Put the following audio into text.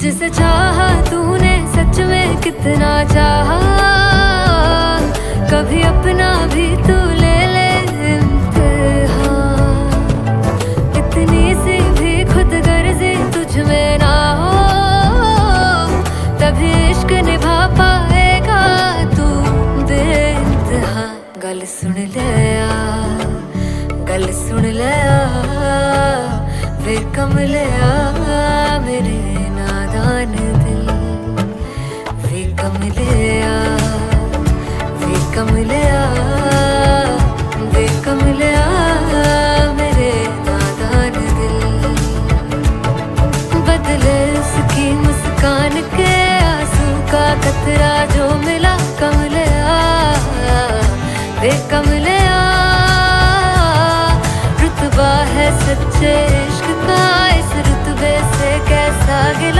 जिसे चाहा तूने सच में कितना चाहा, कभी अपना भी तू ले ले इम्तिहान। इतनी सी भी खुद गर्जी तुझ में ना हो, तभी इश्क निभा पाएगा तू बेइंतहा। गल सुन ले आ, गल सुन ले आ, वे कमले आ मेरे नादान दिल। वे कमले आ, वे कमले आ, वे कमले आ मेरे नादान दिल। बदले उसकी मुस्कान के आंसू का कतरा